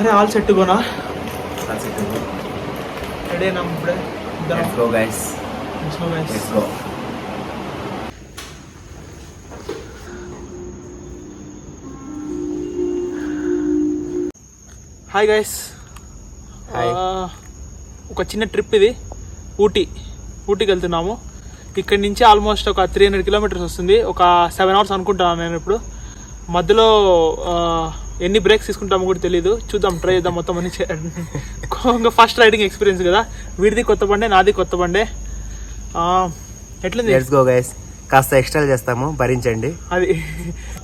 అరే all set Kona ready అయినా ఇప్పుడే Let's go guys. Let's go. Hi guys, ఒక చిన్న ట్రిప్ ఇది. ఊటీకి వెళ్తున్నాము. ఇక్కడి నుంచి ఆల్మోస్ట్ ఒక 300 కిలోమీటర్స్ వస్తుంది. ఒక 7 అవర్స్ అనుకుంటాను నేను. ఇప్పుడు మధ్యలో ఎన్ని బ్రేక్స్ తీసుకుంటామో కూడా తెలీదు. చూద్దాం, ట్రై చేద్దాం మొత్తం అని. ఇంకా ఫస్ట్ రైడింగ్ ఎక్స్పీరియన్స్ కదా. వీడిది కొత్త బండే, నాది కొత్త బండే. ఎట్లుంది? Let's go guys. కాస్త ఎక్స్ట్రా చేస్తాము, భరించండి. అది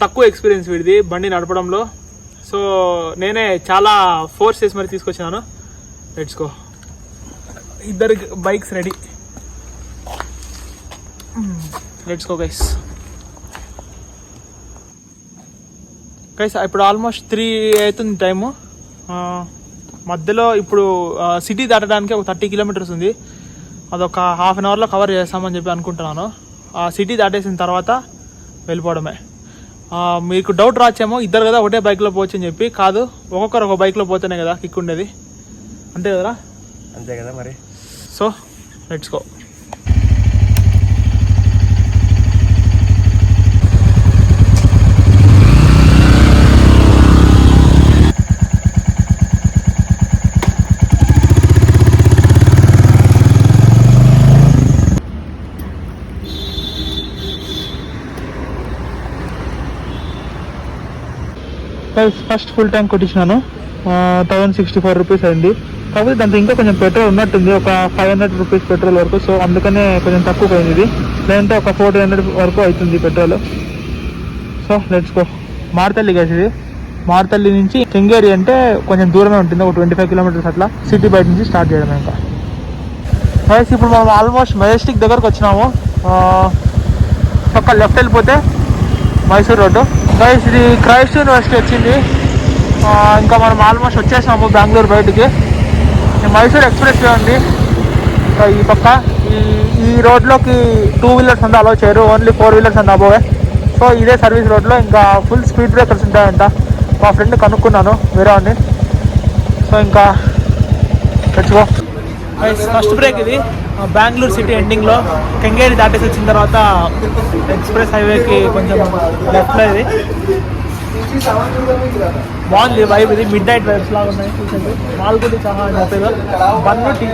తక్కువ ఎక్స్పీరియన్స్ వీడిది బండి నడపడంలో. సో నేనే చాలా ఫోర్స్ చేసి మరి తీసుకొచ్చాను. Let's go. ఇద్దరు bikes ready. Let's go guys. ఇప్పుడు ఆల్మోస్ట్ 3 అవుతుంది టైము. మధ్యలో ఇప్పుడు సిటీ దాటడానికి ఒక 30 కిలోమీటర్స్ ఉంది. అదొక హాఫ్ అన్ అవర్లో కవర్ చేస్తామని చెప్పి అనుకుంటున్నాను. ఆ సిటీ దాటేసిన తర్వాత వెళ్ళిపోవడమే. మీకు డౌట్ రాచ్చేమో, ఇద్దరు కదా ఒకటే బైక్లో పోవచ్చు అని చెప్పి. కాదు, ఒక్కొక్కరు ఒక బైక్లో పోతేనే కదా కిక్ ఉండేది. అంతే కదరా? అంతే కదా మరి. So let's go. First full tank కొట్టించినాను. 1064 రూపీస్ అయింది. కాకపోతే దాంట్లో ఇంకా కొంచెం పెట్రోల్ ఉన్నట్టుంది, ఒక 500 రూపీస్ పెట్రోల్ వరకు. సో అందుకనే కొంచెం తక్కువ అయింది ఇది. లేదంటే ఒక 400 వరకు అవుతుంది petrol. So let's go. Marathahalli guys ఇది. మారతల్లి నుంచి కెంగేరి అంటే కొంచెం దూరమే ఉంటుంది, ఒక 25 కిలోమీటర్స్ అట్లా. సిటీ బయట నుంచి స్టార్ట్ చేయడం. ఇంకా గైస్ ఇప్పుడు మనం ఆల్మోస్ట్ మెజెస్టిక్ దగ్గరకు వచ్చినాము. ఒక లెఫ్ట్ వెళ్ళిపోతే మైసూర్ రోడ్డు. గైస్ ఇది క్రైస్ట్ యూనివర్సిటీ వచ్చింది. ఇంకా మనం ఆల్మోస్ట్ వచ్చేసాము బెంగళూరు బయటికి. మైసూర్ ఎక్స్ప్రెస్ వే ఉంది ఈ పక్క. ఈ రోడ్లోకి 2 వీలర్స్ అంతా అలౌ చేయరు, ఓన్లీ 4 వీలర్స్ అంతా అబోవే. సో ఇదే సర్వీస్ రోడ్లో ఇంకా ఫుల్ స్పీడ్ బ్రేకర్స్ ఉంటాయంట. మా ఫ్రెండ్ కనుక్కున్నాను వేరే వాడిని. సో ఇంకా తెచ్చుకో. ఫస్ట్ బ్రేక్ ఇది బెంగళూరు సిటీ ఎండింగ్లో. కెంగేరి దాటేసి వచ్చిన తర్వాత ఎక్స్ప్రెస్ హైవేకి కొంచెం లెఫ్ట్లో ఇది. బాగుంది వైబ్. ఇది మిడ్ నైట్ వైబ్స్ లాగా ఉన్నాయి. చూసండి మాల్గుడి చాలా చెప్పేది. Bun tea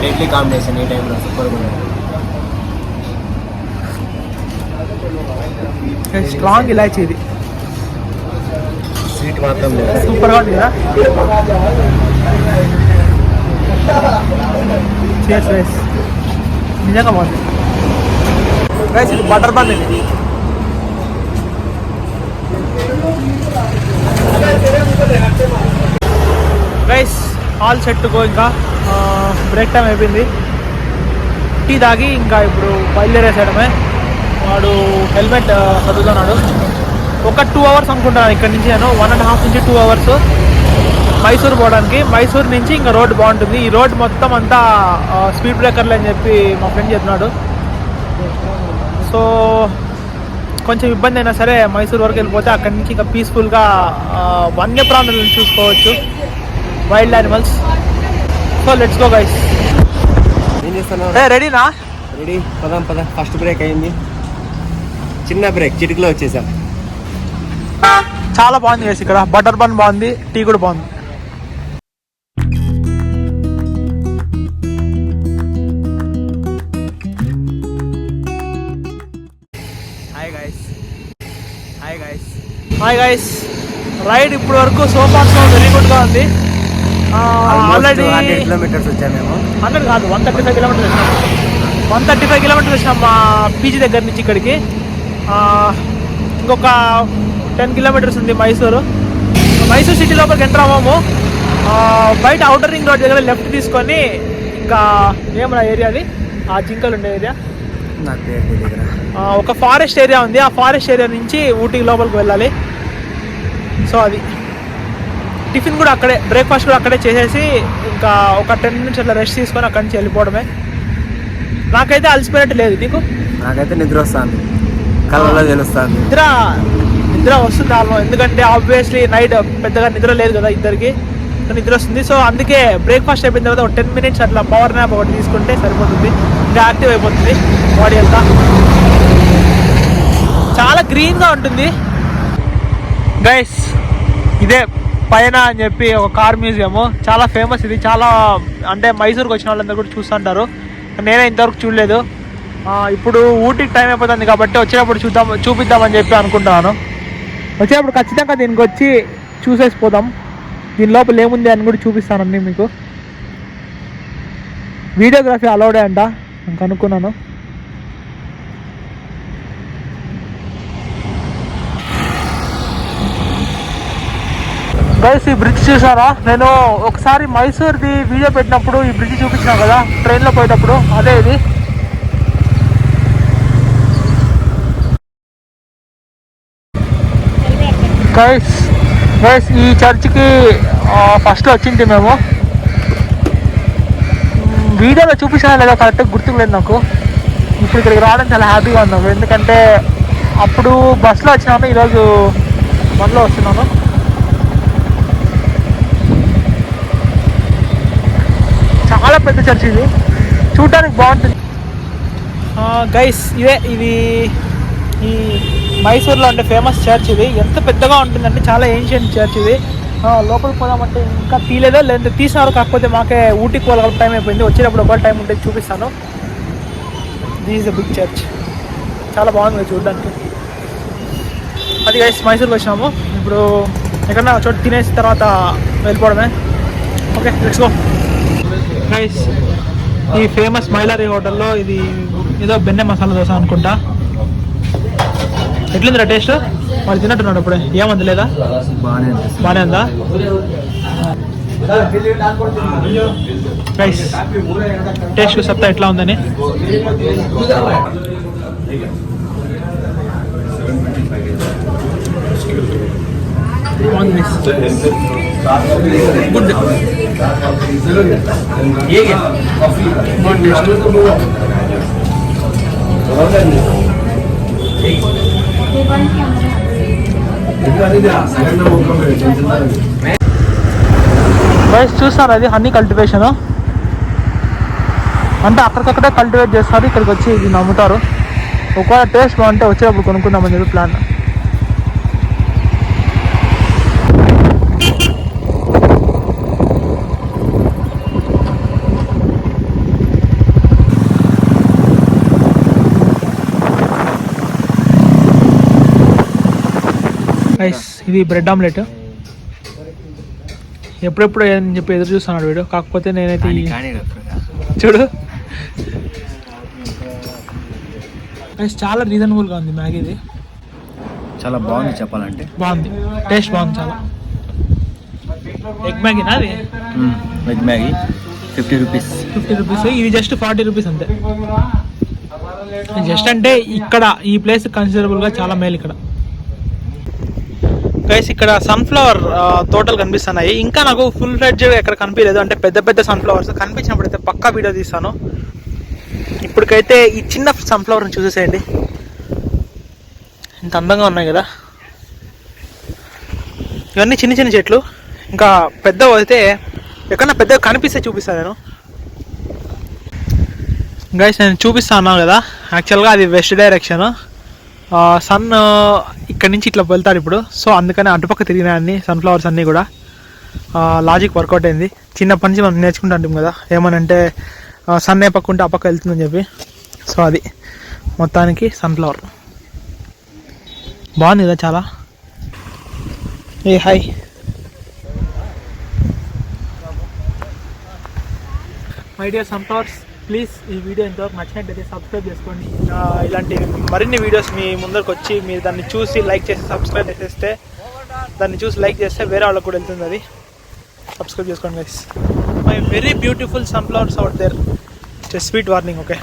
deadly combination. ఈ టైంలో సూపర్ ఉంది. స్ట్రాంగ్ ఇలాచి ఇది. స్వీట్ మాత్రం లేదు, సూపర్గా ఉంది కదా. చేర్స్ రైస్ నిజంగా బాగుంది. రైస్ ఇది బటర్ బన్. ఇది రైస్ ఆల్ సెట్ గో. ఇంకా బ్రేక్ టైం అయిపోయింది. టీ తాగి ఇంకా ఇప్పుడు బయలుదేరేసాడమే. వాడు హెల్మెట్ చదువుతున్నాడు. ఒక 2 అవర్స్ అనుకుంటున్నాను ఇక్కడ నుంచి. నేను 1.5 నుంచి 2 అవర్స్ మైసూర్ పోవడానికి. మైసూర్ నుంచి ఇంకా రోడ్ బాగుంటుంది. ఈ రోడ్ మొత్తం అంతా స్పీడ్ బ్రేకర్లు అని చెప్పి మా ఫ్రెండ్ చెప్పినాడు. సో కొంచెం ఇబ్బంది అయినా సరే మైసూర్ వరకు వెళ్ళిపోతే అక్కడి నుంచి ఇంకా పీస్ఫుల్గా వన్యప్రాణులను చూసుకోవచ్చు, wild animals. So let's go guys. ఏం చేస్తున్నావు? రెడీనా? రెడీ. పదం. ఫస్ట్ బ్రేక్ అయింది. చిన్న బ్రేక్, చిటికలో వచ్చేసాం. చాలా బాగుంది గైస్. ఇక్కడ బటర్ బన్ బాగుంది, టీ కూడా బాగుంది. Hi guys. రైడ్ ఇప్పుడు వరకు సోఫార్ వెరీ గుడ్గా ఉంది. ఆల్రెడీ 100 కిలోమీటర్స్ వచ్చాము మేము. 100 కాదు, 135 కిలోమీటర్స్ వచ్చినాం. 135 కిలోమీటర్స్ వచ్చినాం మా పీజీ దగ్గర నుంచి ఇక్కడికి. ఇంకొక 10 కిలోమీటర్స్ ఉంది మైసూరు సిటీ లోపలికి ఎంటర్ అవ్వము. బయట అవుటర్ రింగ్ రోడ్ దగ్గర లెఫ్ట్ తీసుకొని ఇంకా ఏమన్నా ఏరియా అది, ఆ జింకలు ఉండే ఏరియా, ఒక ఫారెస్ట్ ఏరియా ఉంది. ఆ ఫారెస్ట్ ఏరియా నుంచి ఊటీ లోపలికి వెళ్ళాలి. సో అది టిఫిన్ కూడా అక్కడే, బ్రేక్ఫాస్ట్ కూడా అక్కడే చేసేసి ఇంకా ఒక 10 మినిట్స్ అట్లా రెస్ట్ తీసుకొని అక్కడి నుంచి వెళ్ళిపోవడమే. నాకైతే అలసిపోయినట్టు లేదు. నీకు? నాకైతే నిద్ర వస్తుంది, కళ్ళలో తెలుస్తుంది. నిద్ర నిద్ర వస్తుంది ఆల్మో, ఎందుకంటే ఆబ్వియస్లీ నైట్ పెద్దగా నిద్ర లేదు కదా ఇద్దరికి, నిద్ర వస్తుంది. సో అందుకే బ్రేక్ఫాస్ట్ అయిపోయిన తర్వాత ఒక 10 minutes అట్లా పవర్ న్యాప్ ఒకటి తీసుకుంటే సరిపోతుంది, ఇంకా యాక్టివ్ అయిపోతుంది బాడీ అంతా. చాలా గ్రీన్గా ఉంటుంది గైస్. ఇదే పైన అని చెప్పి ఒక కార్ మ్యూజియము, చాలా ఫేమస్ ఇది. చాలా అంటే మైసూర్కి వచ్చిన వాళ్ళందరూ కూడా చూస్తుంటారు, నేనే ఇంతవరకు చూడలేదు. ఇప్పుడు ఊటీకి టైం అయిపోతుంది కాబట్టి వచ్చేటప్పుడు చూపిద్దామని చెప్పి అనుకుంటున్నాను. వచ్చేటప్పుడు ఖచ్చితంగా దీనికి వచ్చి చూసేసిపోదాం. దీని లోపల ఏముంది అని కూడా చూపిస్తానండి మీకు. వీడియోగ్రఫీ అలౌడే అంట, నేను కనుక్కున్నాను. గైస్, ఈ బ్రిడ్జ్ చూసారా? నేను ఒకసారి మైసూర్ది వీడియో పెట్టినప్పుడు ఈ బ్రిడ్జ్ చూపించాను కదా ట్రైన్లో పోయేటప్పుడు, అదే ఇది. గైస్ ఈ చర్చ్కి ఫస్ట్లో వచ్చింది మేము. వీడియోలో చూపించాను లేదా కరెక్ట్గా గుర్తుకు లేదు నాకు. ఇప్పుడు ఇక్కడికి రావడం చాలా హ్యాపీగా ఉన్నాము, ఎందుకంటే అప్పుడు బస్సులో వచ్చినాను, ఈరోజు బండ్లో వస్తున్నాను. చాలా పెద్ద చర్చ్ ఇది, చూడటానికి బాగుంటుంది. గైస్ ఇది ఈ మైసూర్లో ఉండే ఫేమస్ చర్చ్ ఇది. ఎంత పెద్దగా ఉంటుందంటే చాలా ఏన్షియంట్ చర్చ్ ఇది. లోపలికి పోదామంటే ఇంకా తీయలేదో లేదంటే తీసినారు, కాకపోతే మాకే ఊటీకి పోవాలి టైం అయిపోయింది. వచ్చేటప్పుడు ఒక టైం ఉంటే చూపిస్తాను. This is a big church, చాలా బాగుంది చూడడానికి. అది గైస్, మైసూర్కి వచ్చినాము. ఇప్పుడు ఎక్కడన్నా చోటు తినేసిన తర్వాత వెళ్ళిపోవడమే. Okay, let's go. గైస్, ఈ ఫేమస్ మైలారీ హోటల్లో ఇది ఏదో బెన్నె మసాలా దోశ అనుకుంటా. ఎట్లుందిరా టేస్ట్? వాళ్ళు తిన్నట్టున్నాడు అప్పుడే, ఏమంది లేదా? బాగానే ఉందా గైస్? టేస్ట్ చెప్తా ఎట్లా ఉందని. గుడ్. గైస్ చూస్తారు, అది హనీ కల్టివేషన్ అంటే అక్కడికక్కడే కల్టివేట్ చేస్తారు, ఇక్కడికి వచ్చి ఇది నమ్ముతారు. ఒకవేళ టేస్ట్ బాగుంటే వచ్చేటప్పుడు కొనుక్కుందామని చెప్పి ప్లాన్. గైస్, ఇది బ్రెడ్ ఆమ్లెట్. ఎప్పుడెప్పుడు అని చెప్పి ఎదురు చూస్తున్నాడు వీడు, కాకపోతే నేనైతే చూడు గైస్, చాలా రీజనబుల్గా ఉంది మ్యాగీది. చాలా బాగుంది, చెప్పాలంటే బాగుంది, టేస్ట్ బాగుంది చాలా. ఎగ్ మ్యాగీనా అది? Veg Maggi 50 rupees. ఇది జస్ట్ 40 రూపీస్ అంతే. జస్ట్ అంటే ఇక్కడ ఈ ప్లేస్ కన్సిడరబుల్గా చాలా మేలు ఇక్కడ. గైస్, ఇక్కడ సన్ఫ్లవర్ తోటలు కనిపిస్తున్నాయి. ఇంకా నాకు ఫుల్ ఫ్లెడ్జ్డ్ ఎక్కడ కనిపించలేదు, అంటే పెద్ద పెద్ద సన్ఫ్లవర్స్ కనిపించినప్పుడు అయితే పక్కా వీడియో తీస్తాను. ఇప్పటికైతే ఈ చిన్న సన్ఫ్లవర్ని చూసేసేయండి, ఇంత అందంగా ఉన్నాయి కదా. ఇవన్నీ చిన్న చిన్న చెట్లు, ఇంకా పెద్దవి అయితే ఎక్కడన్నా పెద్దగా కనిపిస్తే చూపిస్తాను నేను. గైస్, నేను చూపిస్తాను కదా, యాక్చువల్గా అది వెస్ట్ డైరెక్షన్. సన్ ఇక్కడ నుంచి ఇట్లా వెళ్తాడు ఇప్పుడు, సో అందుకని అటుపక్క తిరిగినాయి అన్ని సన్ఫ్లవర్స్ అన్నీ కూడా. లాజిక్ వర్కౌట్ అయింది. చిన్నప్పటి నుంచి మనం నేర్చుకుంటాం కదా, ఏమనంటే సన్ ఏ పక్క ఉంటే ఆ పక్క వెళ్తుందని చెప్పి. సో అది మొత్తానికి సన్ఫ్లవర్ బాగుంది కదా చాలా. Hey hi. My dear sunflowers, please ఈ వీడియో ఎంతవరకు నచ్చినట్టయితే సబ్స్క్రైబ్ చేసుకోండి. ఇలాంటి మరిన్ని వీడియోస్ మీ ముందరికి వచ్చి మీరు దాన్ని చూసి లైక్ చేసి సబ్స్క్రైబ్ చేసేస్తే, దాన్ని చూసి లైక్ చేస్తే వేరే వాళ్ళకి కూడా వెళ్తుంది అది. సబ్స్క్రైబ్ చేసుకోండి guys. My very beautiful sunflowers out there. Just sweet warning, okay.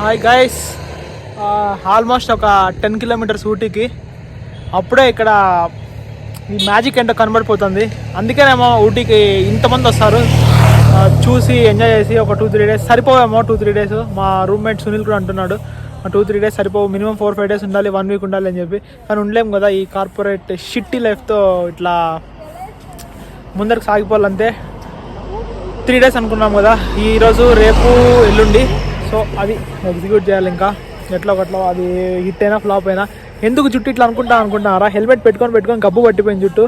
Hi guys, almost ఒక 10 కిలోమీటర్స్ ఊటీకి. అప్పుడే ఇక్కడ ఈ మ్యాజిక్ ఏంటో కనబడిపోతుంది. అందుకేనేమో ఊటీకి ఇంతమంది వస్తారు. చూసి ఎంజాయ్ చేసి ఒక 2-3 డేస్ సరిపోవేమో. 2-3 డేస్ మా రూమ్మేట్ సునీల్ కూడా అంటున్నాడు 2-3 డేస్ సరిపోవు, మినిమం 4-5 డేస్ ఉండాలి, 1 వీక్ ఉండాలి అని చెప్పి. కానీ ఉండలేము కదా, ఈ కార్పొరేట్ షిట్టి లైఫ్తో ఇట్లా ముందరికి సాగిపోవాలంతే. 3 డేస్ అనుకున్నాం కదా, ఈరోజు రేపు ఎల్లుండి. సో అది ఎగ్జిక్యూట్ చేయాలి. ఇంకా ఎట్లా ఒకట్లా అది హిట్ అయినా ఫ్లాప్ అయినా. ఎందుకు జుట్టు ఇట్లా అనుకుంటున్నారా? హెల్మెట్ పెట్టుకొని గబ్బు పట్టిపోయింది జుట్టు.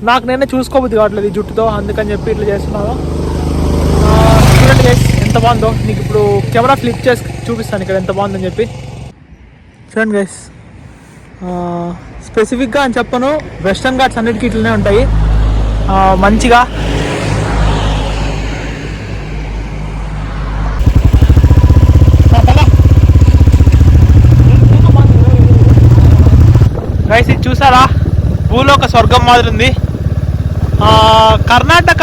నాకు నేనే చూసుకోబుద్ది కావట్లేదు ఈ జుట్టుతో, అందుకని చెప్పి ఇట్లా చేస్తున్నాను. చూడండి గైస్ ఎంత బాగుందో. నీకు ఇప్పుడు కెమెరా ఫ్లిప్ చేసి చూపిస్తాను ఇక్కడ ఎంత బాగుందని చెప్పి. చూడండి గైస్, స్పెసిఫిక్గా అని చెప్పను, వెస్టర్న్ ఘాట్స్ అన్నిటికీ ఇట్లనే ఉంటాయి మంచిగా. గైస్ ఇది చూసారా, భూలోక స్వర్గం మాదిరి ఉంది. కర్ణాటక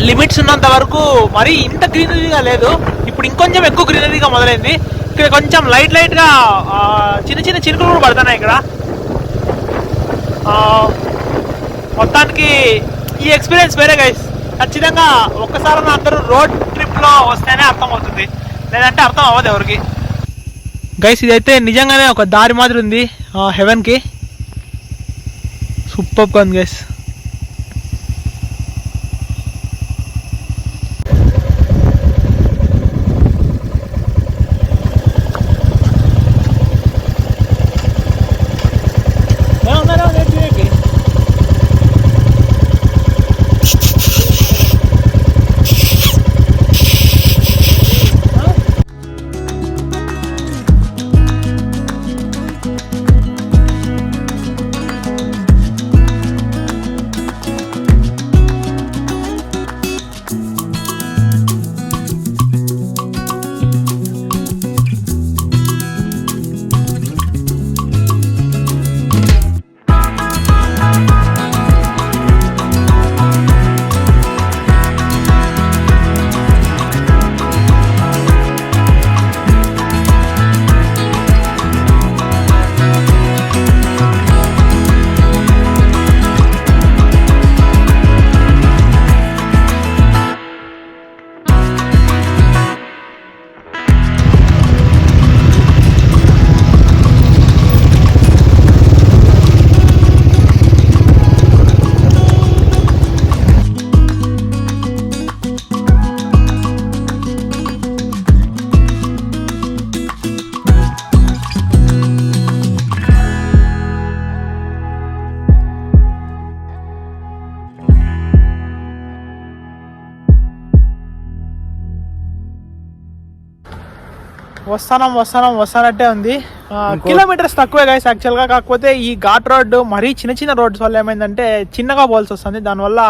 లిమిట్స్ ఉన్నంత వరకు మరీ ఇంత గ్రీనరీగా లేదు. ఇప్పుడు ఇంకొంచెం ఎక్కువ గ్రీనరీగా మొదలైంది. ఇక్కడ కొంచెం లైట్గా చిన్న చిన్న చినుకులు కూడా పడుతున్నాయి ఇక్కడ. మొత్తానికి ఈ ఎక్స్పీరియన్స్ వేరే గైస్. ఖచ్చితంగా ఒక్కసారి అందరూ రోడ్ ట్రిప్లో వస్తేనే అర్థమవుతుంది, లేదంటే అర్థం అవ్వదు ఎవరికి. గైస్ ఇదైతే నిజంగానే ఒక దారి మాదిరి ఉంది హెవెన్కి. సూపర్గా ఉంది గైస్. వస్తానంటే ఉంది. కిలోమీటర్స్ తక్కువే గైస్ యాక్చువల్గా. కాకపోతే ఈ ఘాట్ రోడ్ మరీ చిన్న రోడ్స్ వల్ల ఏమైందంటే చిన్నగా పోవాల్సి వస్తుంది. దానివల్ల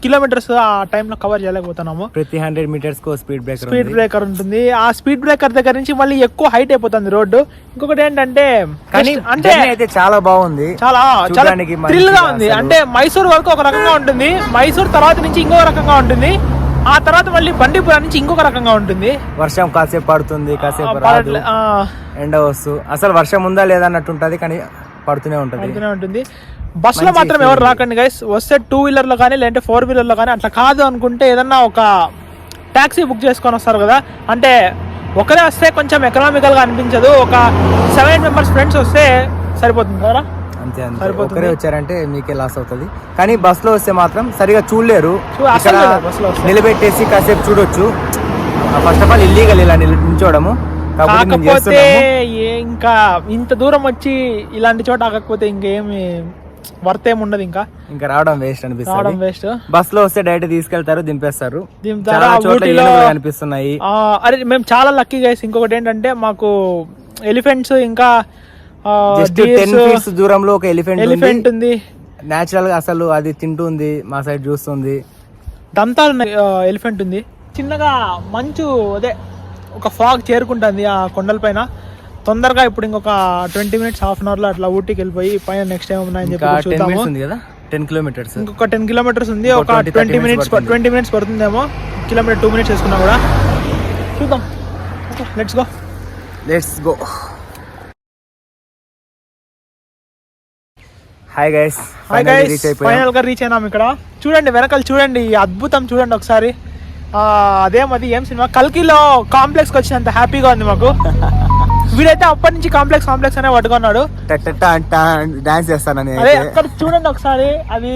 కిలోమీటర్స్ ఆ టైంలో కవర్ చేయలేకపోతున్నాము. ప్రతి 100 మీటర్స్ స్పీడ్ బ్రేకర్ ఉంటుంది. ఆ స్పీడ్ బ్రేకర్ దగ్గర నుంచి మళ్ళీ ఎక్కువ హైట్ అయిపోతుంది రోడ్డు. ఇంకొకటి ఏంటంటే అయితే చాలా బాగుంది, చాలా థ్రిల్ గా ఉంది. అంటే మైసూర్ వరకు ఒక రకంగా ఉంటుంది, మైసూర్ తర్వాత నుంచి ఇంకొక రకంగా ఉంటుంది, ఆ తర్వాత మళ్ళీ బండిపురం నుంచి ఇంకొక రకంగా ఉంటుంది. వర్షం కాసేపు పడుతుంది, కాసేపు రాదు, ఎండ వస్తూ అసలు వర్షం ఉందా లేదా అన్నట్టు ఉంటుంది, కానీ పడుతూనే ఉంటుంది. బస్ లో మాత్రం ఎవరు రాకండి గైస్. వస్తే 2 వీలర్లో కానీ లేదంటే 4 వీలర్లో కానీ. అట్లా కాదు అనుకుంటే ఏదన్నా ఒక ట్యాక్సీ బుక్ చేసుకొని వస్తారు కదా, అంటే ఒకరే వస్తే కొంచెం ఎకనామికల్ గా అనిపించదు. ఒక 7 మెంబర్స్ ఫ్రెండ్స్ వస్తే సరిపోతుంది కదా. అంతే ఒకరే వచ్చారంటే మీకే లాస్ అవుతుంది. కానీ బస్ లో వస్తే మాత్రం సరిగా చూడలేరు. నిలబెట్టేసి కాసేపు చూడొచ్చు. ఫస్ట్ ఆఫ్ ఆల్ ఇల్లీగల్ ఇలా నిల్చోవడము. కాకపోతే ఇంకా ఇంత దూరం వచ్చి ఇలాంటి చోట ఆగకపోతే ఇంకేమి వర్త్ ఏమి ఉండదు. ఇంకా రావడం వేస్ట్ అనిపిస్తుంది. బస్ లో వస్తే డైరెక్ట్ తీసుకెళ్తారు, దింపేస్తారు. అనిపిస్తున్నాయి. అరే మేము చాలా లక్కీ గైస్. ఇంకొకటి ఏంటంటే మాకు ఎలిఫెంట్స్ ఇంకా 10 feet దూరంలో ఒక ఎలిఫెంట్ ఉంది. నేచురల్ గా అసలు అది తింటుంది, మా సైడ్ చూస్తుంది. దంతాలు ఎలిఫెంట్ ఉంది. చిన్నగా మంచు అదే ఒక ఫాగ్ చేరుకుంటుంది ఆ కొండల పైన. తొందరగా ఇప్పుడు ఇంకొక 20 minutes హాఫ్ అన్ అవర్ లో అట్లా ఊటీకి వెళ్ళిపోయి పైన నెక్స్ట్ టైం ఉన్నాయని చెప్పి చూద్దాము. 10 kilometers ఇంకొక 10 kilometers ఉంది. ఒక 20 minutes పడుతుందేమో. కిలోమీటర్ 2 minutes వేసుకున్నా కూడా చూద్దాం. Let's go. Hi guys, final గా రీచ్ అయినాం. ఇక్కడ చూడండి, వెనకాల చూడండి, ఈ అద్భుతం చూడండి ఒకసారి. అదేమది ఏం సినిమా, కల్కిలో కాంప్లెక్స్ కి వచ్చినంత హ్యాపీగా ఉంది మాకు. వీడైతే అప్పటి నుంచి కాంప్లెక్స్ అనే పట్టుకున్నాడు, డాన్స్ చేస్తానని. అదే అక్కడ చూడండి ఒకసారి, అది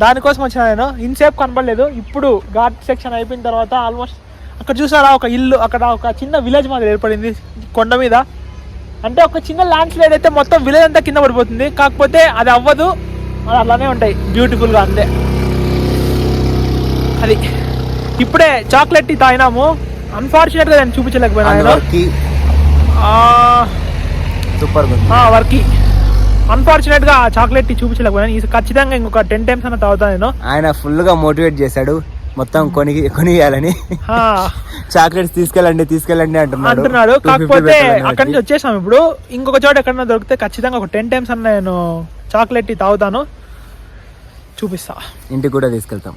దానికోసం వచ్చిన నేను. ఇన్సేపు కనపడలేదు. ఇప్పుడు ఘాట్ సెక్షన్ అయిపోయిన తర్వాత ఆల్మోస్ట్ అక్కడ చూసారా ఒక ఇల్లు, అక్కడ ఒక చిన్న విలేజ్ మాదిరి ఏర్పడింది కొండ మీద. అంటే ఒక చిన్న ల్యాండ్ స్లైడ్ అయితే మొత్తం విలేజ్ అంతా కింద పడిపోతుంది, కాకపోతే అది అవ్వదు, అది అలానే ఉంటాయి బ్యూటిఫుల్గా అంతే. అది ఇప్పుడే చాక్లెట్ టీ తాగినాము. అన్ఫార్చునేట్గా నేను చూపించలేకపోయినా, సూపర్ వర్కి. అన్ఫార్చునేట్ గా చాక్లెట్ టీ చూపించలేకపోయినా, ఖచ్చితంగా ఇంకొక 10 times అన్న తాగుతాను నేను. ఆయన ఫుల్ గా మోటివేట్ చేశాడు మొత్తం కొనియాలని. చాక్లెట్స్ తీసుకెళ్ళండి అంటున్నాడు. కాకపోతే అక్కడి నుంచి వచ్చేసాం. ఇప్పుడు ఇంకొక చోట ఎక్కడన్నా దొరికితే ఖచ్చితంగా ఒక 10 times అన్న నేను చాక్లెట్ టీ తాగుతాను. చూపిస్తా, ఇంటికి కూడా తీసుకెళ్తాం.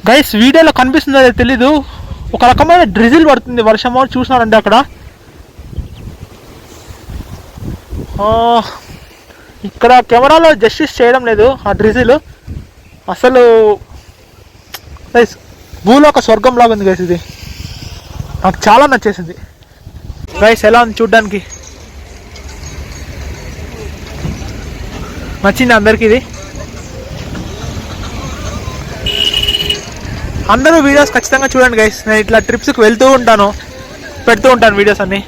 గైస్ వీడియోలో కనిపిస్తుందో తెలీదు, ఒక రకమైన డ్రిజిల్ పడుతుంది, వర్షమో చూసినారంటే అక్కడ. ఇక్కడ కెమెరాలో జస్టిస్ చేయడం లేదు ఆ డ్రిజిల్. అసలు గైస్ భూలోక స్వర్గం లాగా ఉంది గైస్. ఇది నాకు చాలా నచ్చేసింది గైస్. ఎలా ఉంది చూడ్డానికి? నచ్చింది అందరికి ఇది. అందరూ వీడియోస్ ఖచ్చితంగా చూడండి గైస్. నేను ఇట్లా ట్రిప్స్కి వెళ్తూ ఉంటాను, పెడుతూ ఉంటాను వీడియోస్ అన్ని.